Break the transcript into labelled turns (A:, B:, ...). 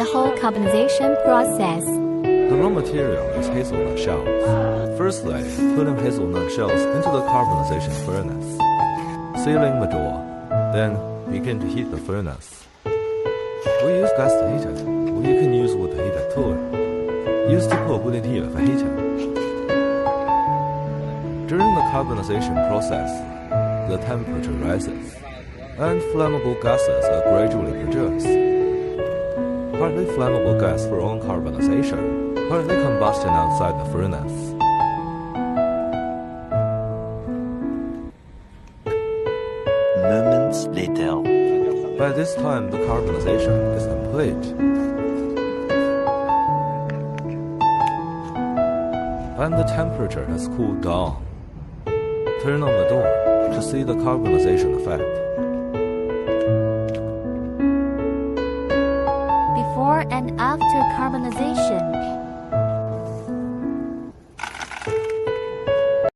A: the whole carbonization process.
B: The raw material is hazelnut shells. Firstly, putting hazelnut shells into the carbonization furnace. Sealing the door. Then begin to heat the furnace. We use gas heater, or you can use wood heater too. Used to put wood heater for heating. During the carbonization process, the temperature rises, and flammable gases are gradually produced. Partly flammable gas for own carbonization, partly combustion outside the furnace.
C: Moments later.
B: By this time, the carbonization is complete. And the temperature has cooled down. Turn on the door to see the carbonization effect.
A: Before and after carbonization.